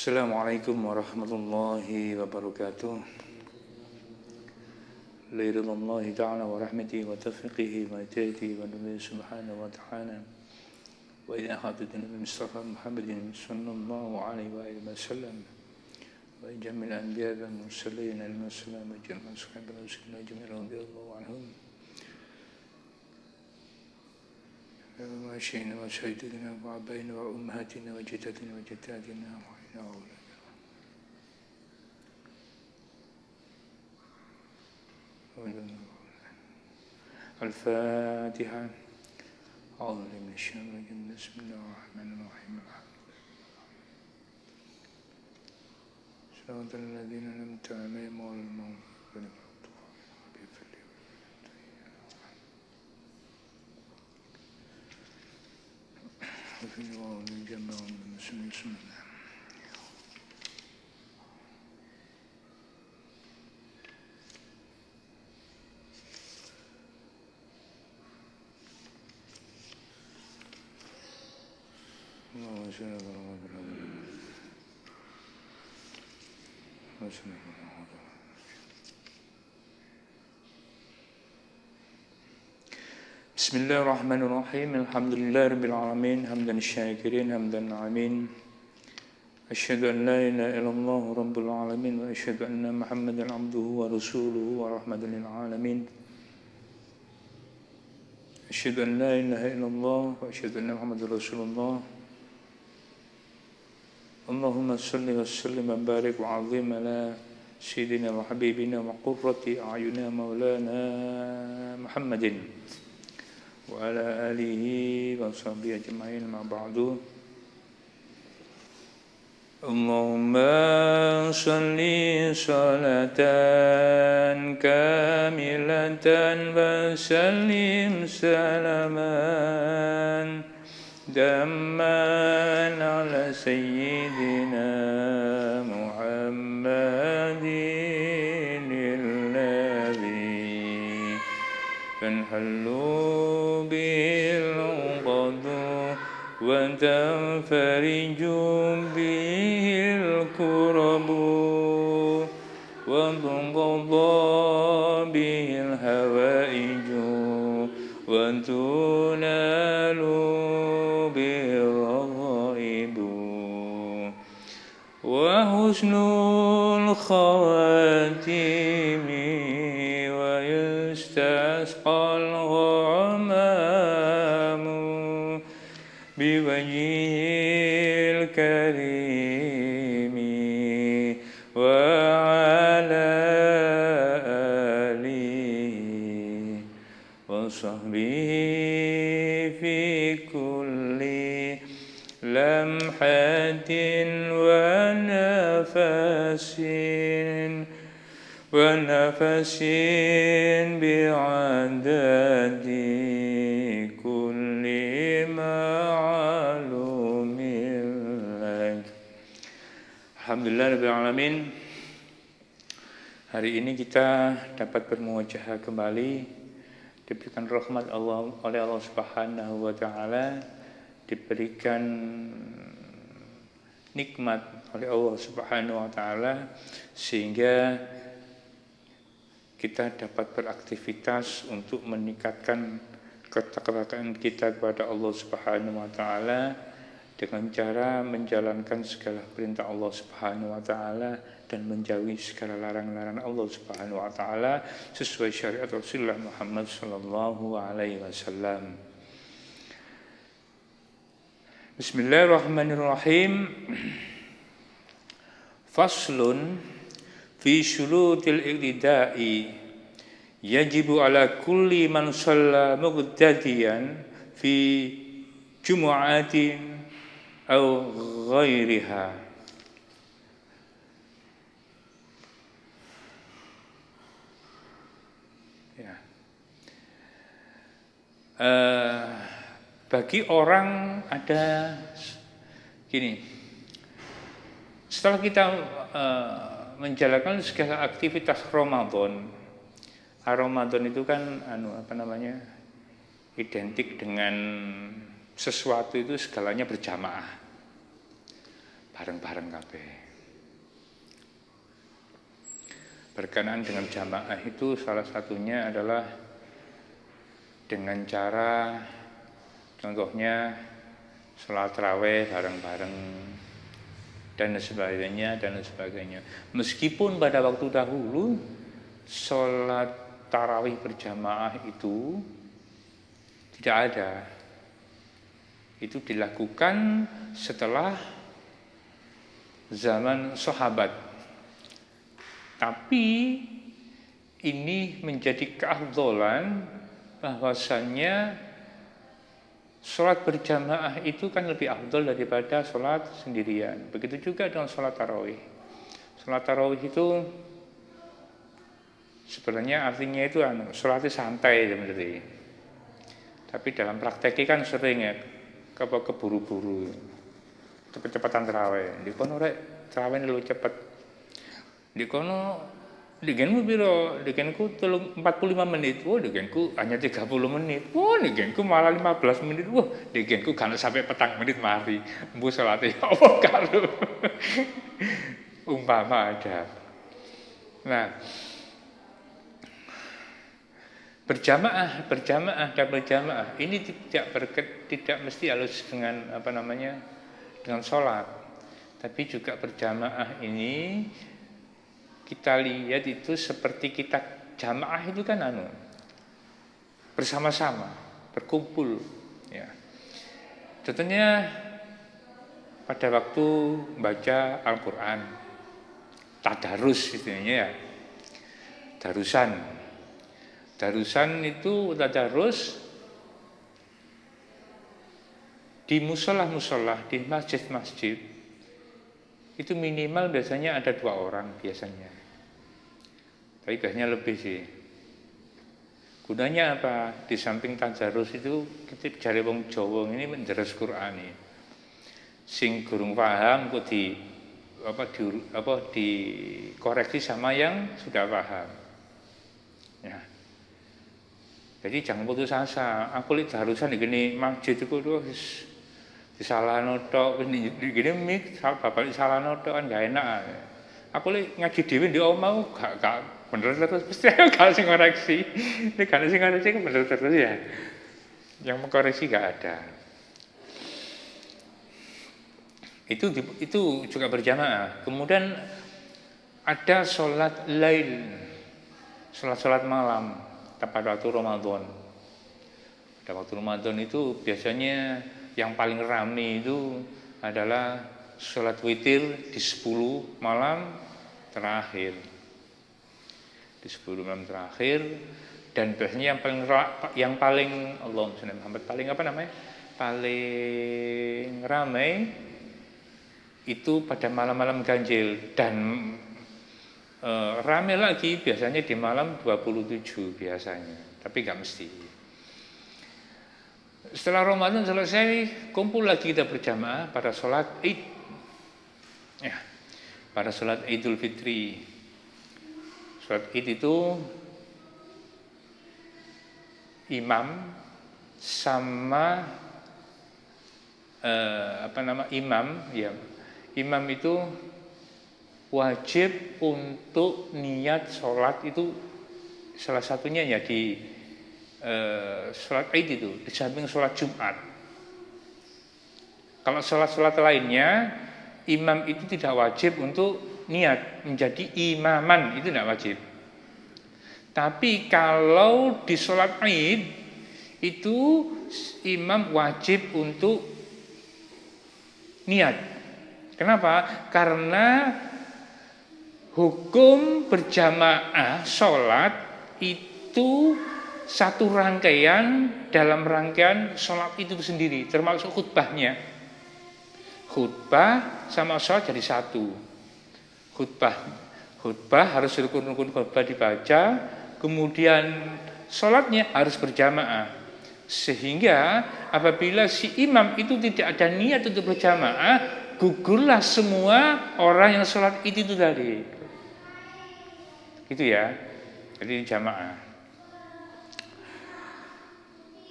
Assalamualaikum warahmatullahi wabarakatuh. Liridhallahi ta'ala wa rahmatihi wa tawfiqihi wa hidayatihi wa nubihi subhanahu wa ta'ala. Wa ila hadirin Mustafa Muhammadin sallallahu alaihi wa alihi wasallam. Wa jamil anbiya wal mursalin al-muslimin wa jamil sahabat rasulullah jamil radhiyallahu anhum. Wa shaykina wa sayyidina wa abaina wa ummahatina wa jaddatina wa jaddatina wa الفاتحة. أعوذ بالله من الشيطان الرجيم. بسم الله الرحمن الرحيم. صراط الذين أنعمت عليهم غير المغضوب عليهم. وفي الله الجمع والمسلمين سنة. Bismillahirrahmanirrahim. Alhamdulillahirabbil alamin, hamdan syakirin, hamdan amin. Asyhadu an la ilaha illallah rabbul alamin wa asyhadu anna Muhammadan abduhu wa rasuluhu wa rahmatan lil alamin. Asyhadu an la ilaha illallah wa asyhadu anna Muhammadar rasulullah. Allahumma salli wa sallim wa barik wa azim ala sayyidina wa habibina wa qurrati a'yunina maulana Muhammadin wa ala alihi wa sahbihi ajma'in ma ba'du. Allahumma salli salatan kamilatan wa sallim salaman damman ala sayyidina Muhammadin alladhi tanhallu bil qadu wa tanfariju bil kurabu wa tunqadha bil hawaiju wa tunalu وحسن الخواتيم ويستسقى الغمام بوجهه الكريم وعلى آله وصحبه في كل لمحة ونفس بعدد كل معلوم لك. Alhamdulillahirabbil alamin. Hari ini kita dapat bermuajahah kembali, diberikan rahmat Allah oleh Allah Subhanahu wa taala, diberikan nikmat oleh Allah Subhanahu wa taala sehingga kita dapat beraktivitas untuk meningkatkan ketakwaan kita kepada Allah Subhanahu wa taala dengan cara menjalankan segala perintah Allah Subhanahu wa taala dan menjauhi segala larangan-larangan Allah Subhanahu wa taala sesuai syariat Rasulullah Muhammad sallallahu alaihi wasallam. Bismillahirrahmanirrahim. Faslun fi syurutil iqtida'i yajibu ala kulli man shalla muqtadiyan fi jumu'atin aw ghairiha. Ya. Bagi orang ada gini, setelah kita menjalankan segala aktivitas Ramadan itu kan identik dengan sesuatu itu segalanya berjamaah. bareng-bareng kabeh. Berkenaan dengan jamaah itu salah satunya adalah dengan cara contohnya sholat tarawih bareng-bareng dan sebagainya. Meskipun pada waktu dahulu sholat tarawih berjamaah itu tidak ada. Itu dilakukan setelah zaman sahabat. Tapi ini menjadi keafdolan bahwasannya sholat berjamaah itu kan lebih afdol daripada sholat sendirian. Begitu juga dengan sholat tarawih. Sholat tarawih itu sebenarnya artinya itu sholatnya santai sebenarnya. Tapi dalam prakteknya kan sering ya keburu-buru, kecepatan tarawih. Di kono rek tarawih lu cepet. Di kono digenku biro, digenku 45 menit. Wah, digenku hanya 30 menit. Wah, digenku malah 15 menit. Wah, digenku kan sampai petang menit mari. Mbu salate apa karo. Umpama ada. Nah, berjamaah ini tidak mesti harus dengan dengan sholat, tapi juga berjamaah ini kita lihat itu seperti kita jamaah itu kan bersama-sama berkumpul ya. Contohnya pada waktu baca Al-Quran tadarus istilahnya ya, darusan itu tadarus di musola, di masjid itu minimal biasanya ada 2 orang biasanya, tapi biasanya lebih sih. Gunanya apa? Di samping tadarus itu kita cari wong Jawa ini menjelas Quran ini. Sing gurung paham kok dikoreksi sama yang sudah paham. Ya. Jadi jangan putus asa. Aku lihat darusan di gini masjid itu disalahno tok wis gini mik bapak disalahno tok kan gak enak. Aku lihat ngaji dhewe ndek omah gak bener terus mesti gak sing koreksi. Nek gak sing koreksi kan bener terus ya. Yang mengkoreksi gak ada. Itu juga berjamaah. Kemudian ada sholat lail, sholat malam pada waktu Ramadan. Pada waktu Ramadan itu biasanya yang paling ramai itu adalah sholat witir di 10 malam terakhir. Di 10 malam terakhir, dan biasanya yang paling Allahumma shalli Muhammad paling ramai itu pada malam-malam ganjil, dan ramai lagi biasanya di malam 27 biasanya, tapi gak mesti. Setelah Ramadan selesai, kumpul lagi kita berjamaah pada sholat Id. Ya, pada sholat Idul Fitri. Sholat Id itu imam sama imam itu wajib untuk niat sholat itu, salah satunya ya di sholat Id itu, di samping sholat Jumat. Kalau sholat lainnya, imam itu tidak wajib untuk niat menjadi imaman, itu tidak wajib. Tapi kalau di sholat Id itu imam wajib untuk niat. Kenapa? Karena hukum berjamaah sholat itu satu rangkaian dalam rangkaian sholat itu sendiri, termasuk khutbahnya. Khutbah sama sholat jadi satu. Khutbah harus rukun-rukun khutbah dibaca, kemudian sholatnya harus berjamaah. Sehingga apabila si imam itu tidak ada niat untuk berjamaah, gugurlah semua orang yang sholat itu tadi. Gitu ya. Jadi jamaah.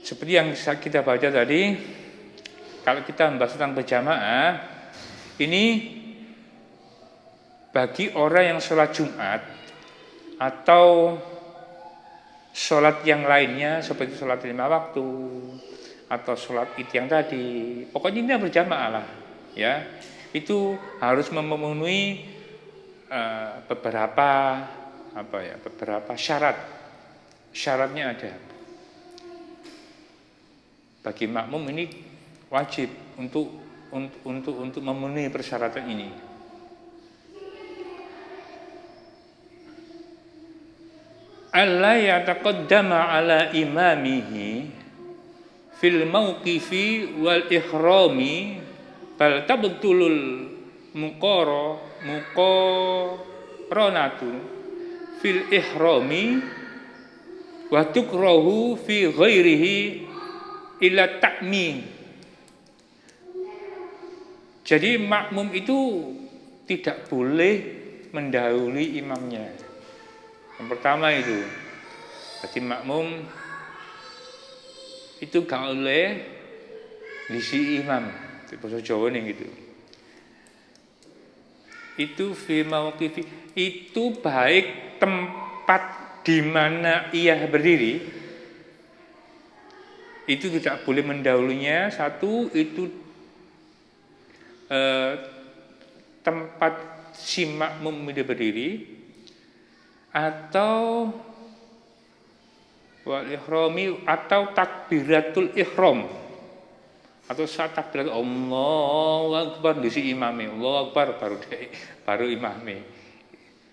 Seperti yang kita baca tadi, kalau kita membahas tentang berjamaah, Ini bagi orang yang sholat Jumat atau sholat yang lainnya seperti sholat 5 waktu atau sholat id yang tadi, pokoknya ini berjamaah lah, ya. Itu harus memenuhi beberapa syarat. Syaratnya ada. Bagi makmum ini wajib untuk memenuhi persyaratan ini. Alla yataqaddama ala imamihi fil mauqifi wal ihrami bal tabtulul muqaranatu fil ihrami wa tukrahu fi ghairihi ila ta'min. Jadi makmum itu tidak boleh mendahului imamnya. Yang pertama itu, jadi makmum itu gak oleh ngisi imam, di bahasa Jawa nih gitu. Itu fi mauqifi, itu baik tempat di mana ia berdiri, itu tidak boleh mendahulunya. Satu, itu tempat si makmum itu berdiri, atau wal ihrami, atau takbiratul ihram, atau saat takbiratul Allahu Akbar di si imami, Allahu Akbar baru imami.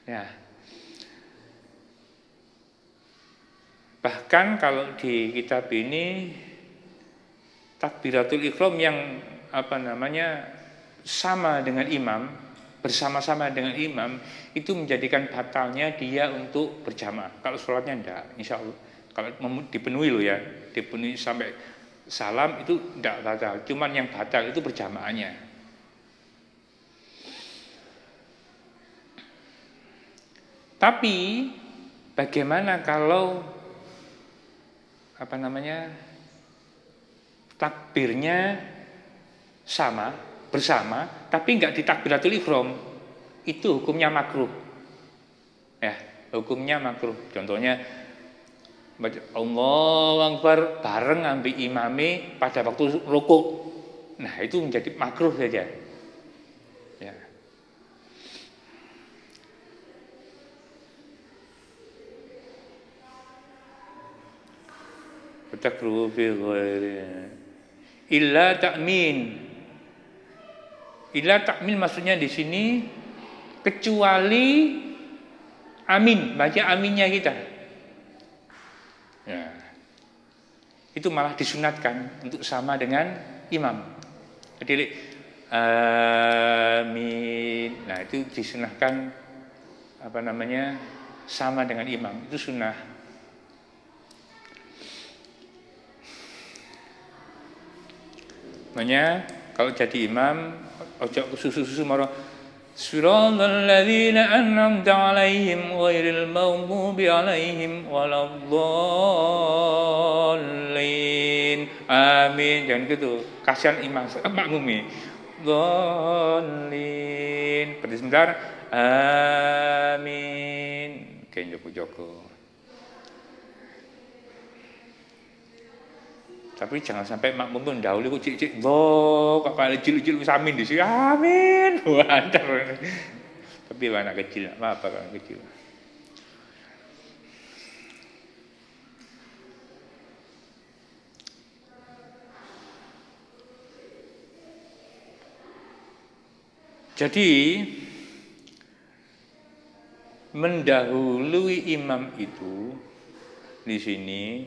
Ya. Bahkan kalau di kitab ini takbiratul ihram yang sama dengan imam, bersama-sama dengan imam, itu menjadikan batalnya dia untuk berjamaah. Kalau sholatnya enggak, insya Allah. Kalau dipenuhi loh ya, dipenuhi sampai salam itu enggak batal. Cuman yang batal itu berjamaahnya. Tapi bagaimana kalau takbirnya bersama, tapi enggak di takbiratul ihram, itu hukumnya makruh. Ya, hukumnya makruh. Contohnya Allahu Akbar bareng ambil imami pada waktu rukuk. Nah, itu menjadi makruh saja. Ya. Takruh fi ghairi illa ta'min. Illa ta'min maksudnya di sini kecuali amin, baca aminnya kita. Ya. Itu malah disunatkan untuk sama dengan imam. Jadi amin. Nah, itu disunahkan sama dengan imam. Itu sunnah. Makanya kalau jadi imam ojo susu-susu maro siratal ladzina an'amta 'alaihim ghairil maghdubi 'alaihim waladdallin. Amin. Jangan gitu. Kasihan imam makmumi. Dhallin. Berarti sebentar. Amin. Oke, joko-joko. Tapi jangan sampai makmum pun dahulu kok cik-cik loh, kakak cilik-cilik amin di sini, amin. Wajar. Tapi anak kecil, apa anak kecil. Jadi mendahului imam itu di sini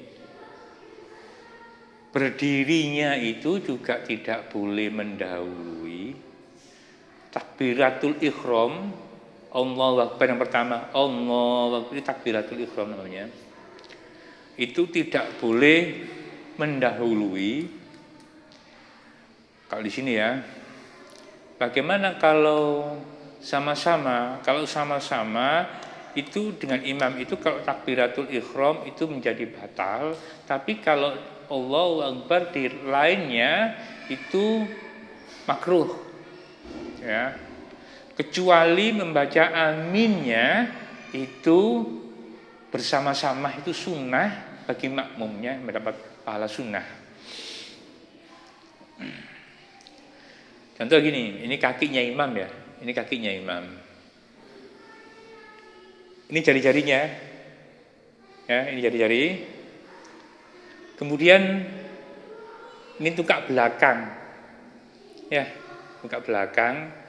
berdirinya itu juga tidak boleh mendahului takbiratul ihram. Allahu Akbar yang pertama, Allahu Akbar, takbiratul ihram namanya. Itu tidak boleh mendahului. Kalau di sini ya. Bagaimana kalau sama-sama itu dengan imam itu kalau takbiratul ihram itu menjadi batal, tapi kalau Allahu Akbar di lainnya itu makruh. ya. Kecuali membaca aminnya itu bersama-sama itu sunnah bagi makmumnya mendapat pahala sunnah. Contoh gini, ini kakinya imam ya, ini kakinya imam. Ini jari-jarinya, ya ini jari-jari. Kemudian ini tungkak belakang, ya tungkak belakang.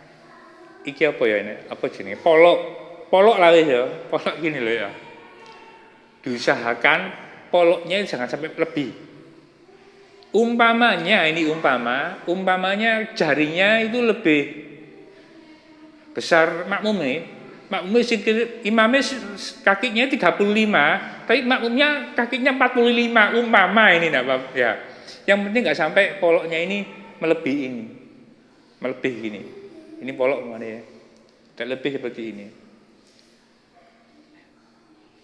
Iki apa ya ini? Apa jenis? Polok lah ya, polok gini loh ya. Diusahakan poloknya jangan sampai lebih. Umpamanya umpamanya jarinya itu lebih besar makmumnya imamnya kakinya 35, tapi makmumnya kakinya 45, umpama ini enggak apa ya. Yang penting enggak sampai poloknya ini melebih gini. Ini polok mana ya? Tidak lebih seperti ini.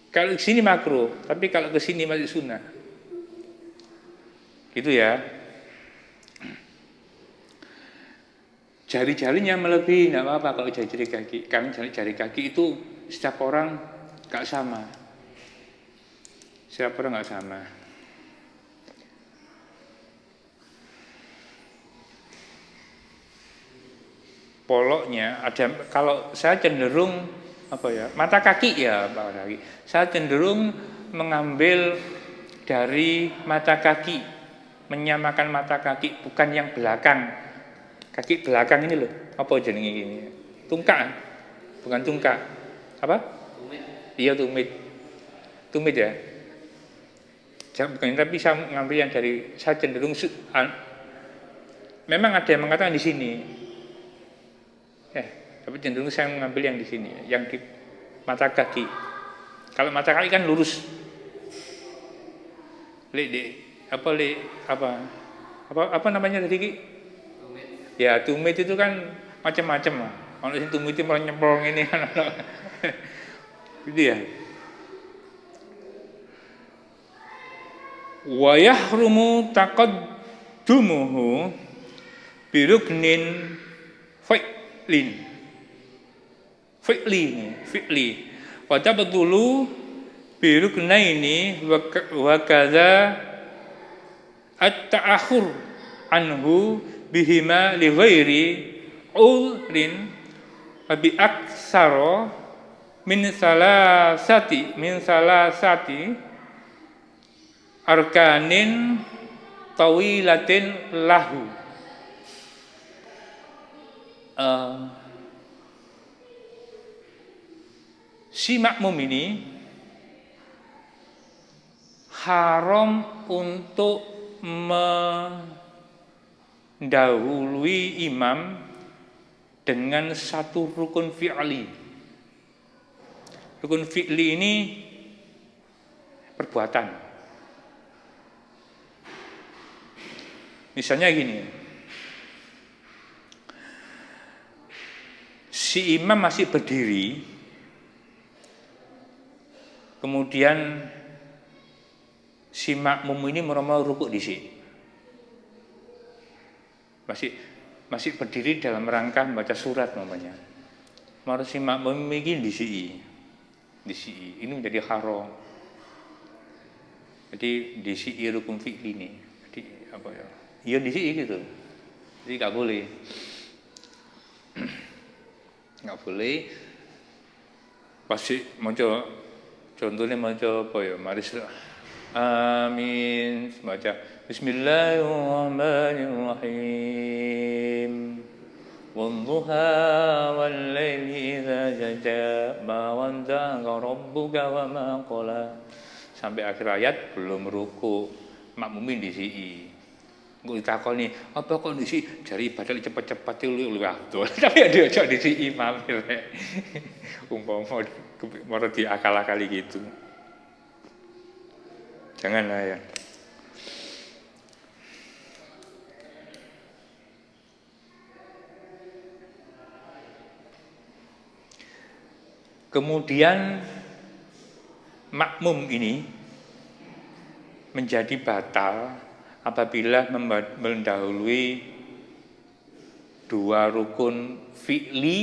Kalau ke sini makruh, tapi kalau ke sini masih sunnah. Gitu ya. Jari-jarinya melebihi enggak apa-apa kalau jari-jari kaki. Karena jari kaki itu setiap orang enggak sama. Setiap orang enggak sama. Poloknya ada, kalau saya cenderung apa ya, mata kaki ya Pak Kaki. Saya cenderung mengambil dari mata kaki, menyamakan mata kaki, bukan yang belakang. Kaki belakang ini loh, apa jenenge ini? Tungkak, bukan tungkak. Apa? Tumit. Iya tumit. Tumit ya. Tapi saya mengambil yang dari, saya cenderung memang ada yang mengatakan di sini. Tapi cenderung saya mengambil yang di sini, yang di mata kaki. Kalau mata kaki kan lurus. Apa namanya tadi Ki? Tumit. Ya, tumit itu kan macam-macam lah. Kalau sing tumit itu malah nyemplung ini kan. Gitu ya. Wa yahrumu taqaddumuhu biruknin fi'li wa tabtulu biruknaini wa kadza at-ta'akhur anhu bihima li ghairi ulrin wa bi aksara min salasati arkanin tawilatin lahu. Si makmum ini haram untuk mendahului imam dengan satu rukun fi'li. Rukun fi'li ini perbuatan. Misalnya gini, si imam masih berdiri, kemudian si makmum ini mau rukuk di sini. Masih berdiri dalam rangka membaca surat namanya. Mau si makmum ini di sini. Ini menjadi haram. Jadi di sini rukun fi'li ini. Jadi apa ya? Iya di sini gitu. Jadi enggak boleh. Enggak boleh. Pasti muncul. Contohnya macam apa ya? Mari amin. Baca Bismillahirrahmanirrahim. Wadduha wal-laili idza jaja ma wanda'aka rabbuka wa ma qala. Sampai akhir ayat belum ruku. Makmumin di sini. Engko ditakoni, apa kondisi jari ibadah cepat-cepat itu waktu. Tapi ada aja di sini imam. Umpama mau diakal-akali gitu. Janganlah ya. Kemudian makmum ini menjadi batal apabila mendahului dua rukun fi'li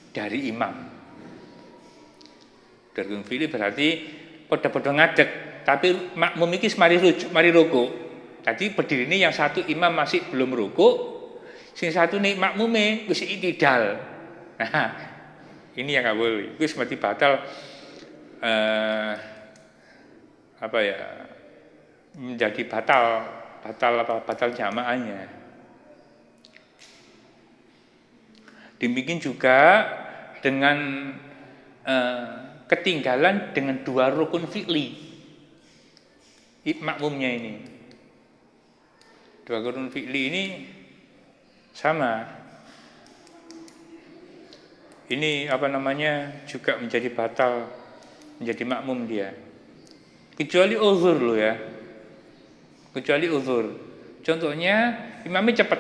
dari imam. Dua rukun fi'li berarti padha-padha ngadeg, tapi makmum iki mari ruku. Tadi berdiri ini yang satu imam masih belum ruku, sing satu nih makmume wis i'tidal. Nah, ini yang nggak boleh. Itu seperti batal menjadi batal jamaahnya. Demikian juga dengan ketinggalan dengan dua rukun fi'li makmumnya ini. Dua rukun fi'li ini sama. Ini juga menjadi batal, menjadi makmum dia. Kecuali uzur loh ya. Kecuali uzur. Contohnya imamnya cepat.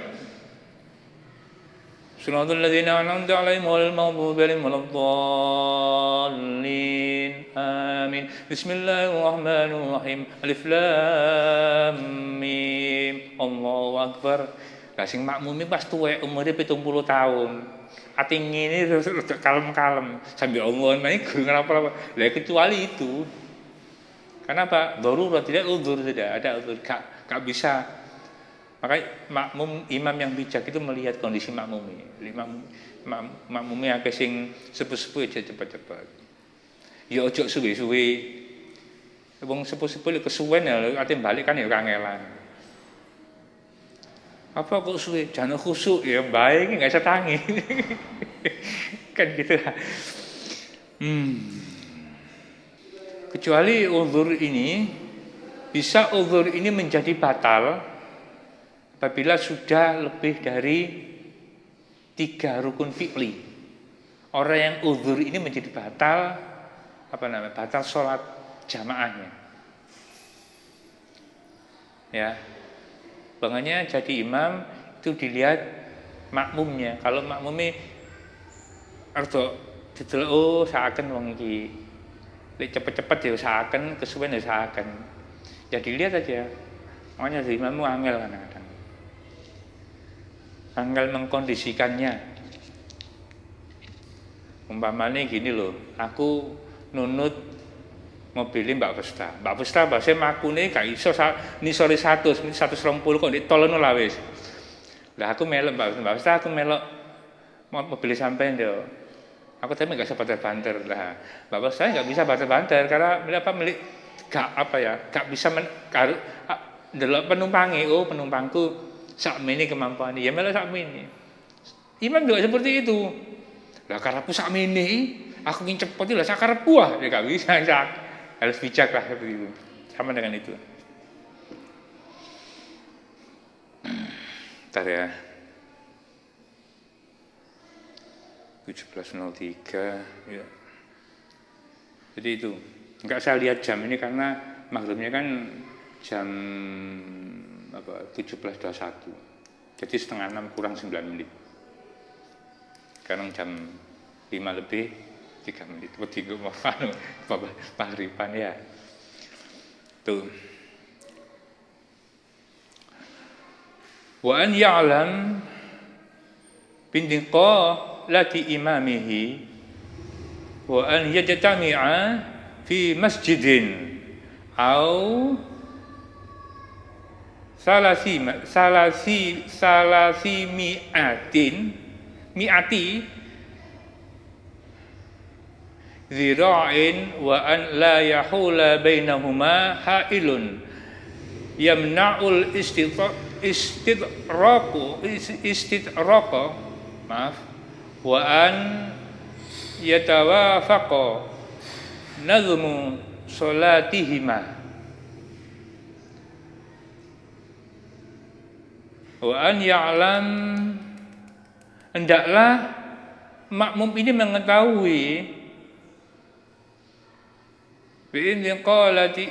Shiratal ladzina an'amta 'alaihim ghairil maghdubi 'alaihim waladdallin. Amin. Bismillahirrahmanirrahim. Alif lam mim. Allahu akbar. Lah sing makmumi pas tuwek umure 70 tahun. Ati ngene terus kalem-kalem sambil Allah naik kenapa? Lah kecuali itu. Kenapa? Darurat, tidak uzur, tidak ada uzur, gak bisa. Makanya makmum imam yang bijak itu melihat kondisi makmumnya. Makmumnya akeh sing sepuh-sepuh aja cepat-cepat. Ya ojo suwe-suwe. Wong sepuh-sepuh kesuwen ya ate balik kan ya kangelan. Apa kok suwe? Jangan khusuk ya baik enggak bisa tangi. Kan gitu. Kecuali uzur ini menjadi batal apabila sudah lebih dari 3 rukun fi'li. Orang yang uzur ini menjadi batal batal sholat jamaahnya. Ya. Makanya jadi imam itu dilihat makmumnya. Kalau makmumnya arto didelok saaken wong iki. Lek cepet-cepet ya usahakan, kesuwen ya usahakan. Ya dilihat aja. Makanya jadi imammu angel kadang-kadang. Angel mengkondisikannya. Umpamanya gini loh, aku nunut mobilnya Mbak Pesta. Mbak Pesta bahasa makune gak iso nisore 120 kok ditolono lah wis. Lah aku melok Mbak Pesta, aku melok mobil sampean yo. Aku tapi gak bisa banter-banter lah. Bapak saya gak bisa banter-banter karena gak bisa delok penumpangi. Oh penumpangku sakmene kemampuan ya melok sakmene. Imam juga seperti itu. Lah karepku sakmene, aku ingin cepet lah sakarepku ya gak bisa. Harus bijak lah seperti itu. Sama dengan itu. Bentar ya. 17.03 ya. Jadi itu enggak saya lihat jam ini karena maghribnya kan jam 17.21. Jadi 5:30 kurang 9 menit. Sekarang jam 5 lebih 3 menit. Wedi mau maghriban ya. Tuh. Wa an ya'lam bintiqa lati imamihi wa an yajtami'a fi masjidin au salasi mi'ati zira'in wa an la yahula bainahuma ha'ilun yamna'ul istidraqa wa an yatawafaqa nazmu salatihima wa an ya'lam hendaklah makmum ini mengetahui bi'inqalati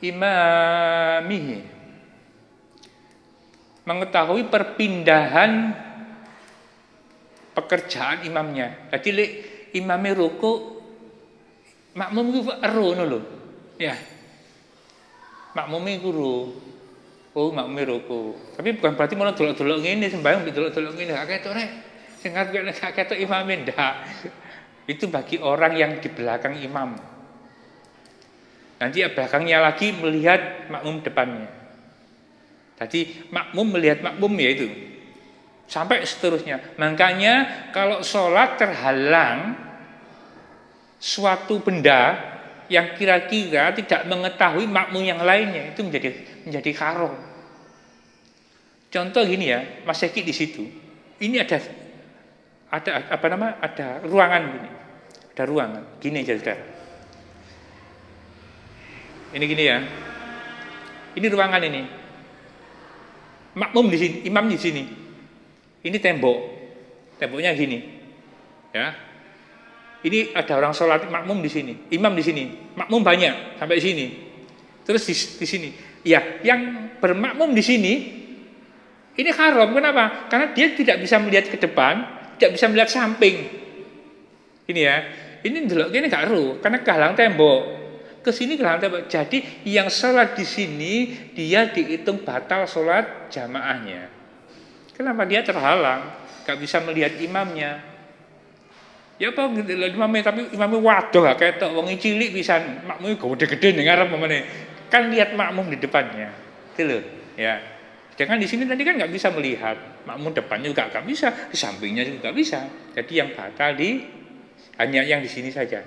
imamihi, mengetahui perpindahan pekerjaan imamnya. Jadi lek imame ruku, makmum iku ero ngono lho. Ya. Makmume iku ero. Oh, makmum ruku. Tapi bukan berarti mau delok-delok ngene sembayang delok-delok ngene gak ketok rek. Sing ngarep gak ketok imame ndak. Itu bagi orang yang di belakang imam. Nanti belakangnya lagi melihat makmum depannya. Jadi makmum melihat makmum ya itu. Sampai seterusnya. Makanya kalau sholat terhalang suatu benda yang kira-kira tidak mengetahui makmum yang lainnya, itu menjadi haram. Contoh gini ya, Mas Eki di situ. Ini ada ada ruangan gini. Ada ruangan. Gini aja sudah. Ini gini ya. Ini ruangan ini. Makmum di sini, imam di sini. Ini tembok. Temboknya gini. Ya. Ini ada orang sholat makmum di sini, imam di sini, makmum banyak sampai sini. Terus di sini, ya, yang bermakmum di sini ini haram. Kenapa? Karena dia tidak bisa melihat ke depan, tidak bisa melihat samping. Ini ya, ini delok ini gak ru, karena kehalang tembok. Ke sini kehalang tembok. Jadi yang sholat di sini dia dihitung batal sholat jamaahnya. Kenapa? Dia terhalang, gak bisa melihat imamnya. Ya apa imamnya, tapi imamnya waduh gak ketok wong cilik pisan, makmumnya gede-gede ning ngarep mamane. Kan lihat makmum di depannya. Itu loh, ya. Jangan di sini tadi kan nggak bisa melihat makmum depannya juga nggak bisa, di sampingnya juga nggak bisa. Jadi yang batal hanya yang di sini saja.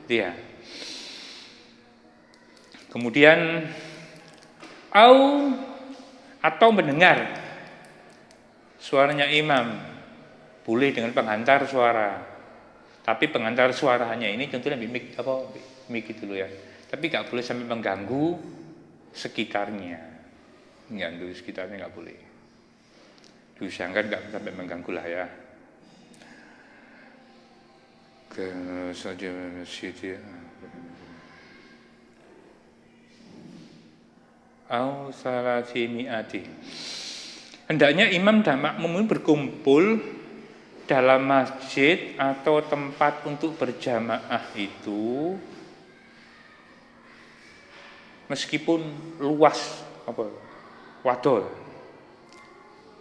Dia. Kemudian atau mendengar suaranya imam. Boleh dengan penghantar suara. Tapi penghantar suaranya ini contohnya mic itu loh ya. Tapi nggak boleh sampai mengganggu sekitarnya. Mengganggu sekitarnya nggak boleh. Diusahakan nggak sampai mengganggu lah ya. Ke saja masjid ya. Au salasimiati. Hendaknya imam dan makmum berkumpul dalam masjid atau tempat untuk berjamaah itu meskipun luas wadol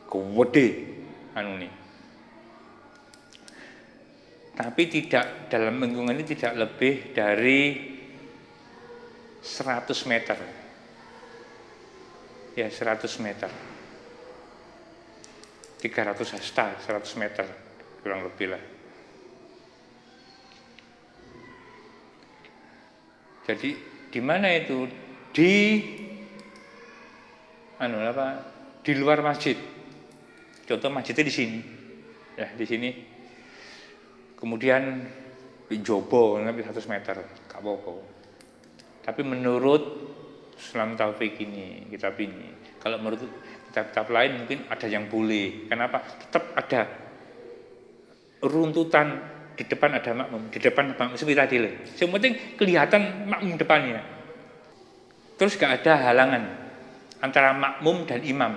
gede nih, tapi tidak dalam lingkungan ini tidak lebih dari 100 meter ya, 100 meter 300 hasta 100 meter kurang lebih lah. Jadi di mana itu? Di luar masjid. Contoh masjidnya di sini. Ya, di sini. Kemudian di Jobo lebih 100 meter, gak apa-apa. Tapi menurut Islam Taufik ini, kitab ini, kalau menurut kitab-kitab lain mungkin ada yang boleh. Kenapa? Tetap ada runtutan di depan, ada makmum di depan makmum seperti tadi loh. Yang penting kelihatan makmum depannya. Terus gak ada halangan antara makmum dan imam.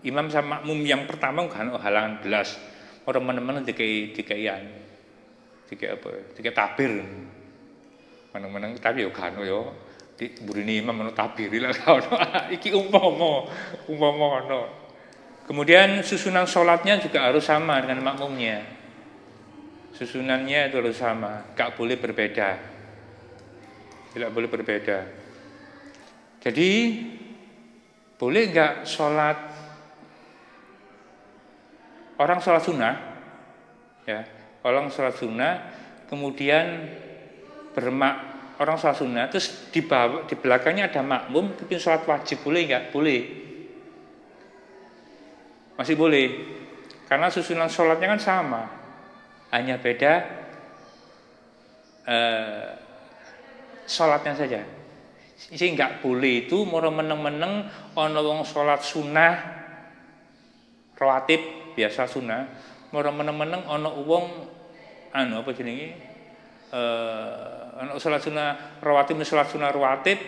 Imam sama makmum yang pertama kan halangan belas. Orang mana-mana dikai tabir. Mana-mana tapi yo kan yo di burine imam ono tabir lah ono. Iki umpama ono. Kemudian susunan sholatnya juga harus sama dengan makmumnya. Susunannya itu harus sama, gak boleh berbeda. Tidak boleh berbeda. Jadi boleh enggak orang sholat sunnah, ya, orang sholat sunnah, kemudian orang sholat sunnah, terus di belakangnya ada makmum, tapi sholat wajib boleh enggak? Boleh, masih boleh, karena susunan sholatnya kan sama, hanya beda sholatnya saja. Sing enggak boleh itu moro meneng-meneng ana wong salat sunah rawatib biasa sunah, moro meneng-meneng ana wong ana apa jenenge ana salat sunah rawatib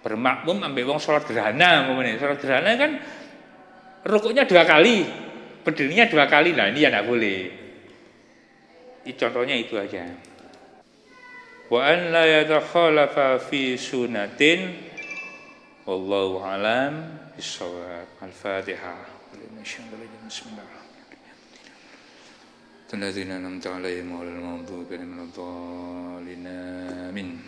bermakmum ambek wong salat gerhana umpamane. Salat gerhana kan rukuknya 2 kali, berdirinya 2 kali. Nah, ini ya enggak boleh. Ini contohnya itu aja. Wa an la yatakhalafa fi sunatin, Wallahu alam bissawab. Al-Fatihah. Bismillahirrahmanirrahim. الذين أنعمت عليهم غير المغضوب عليهم ولا الضالين آمين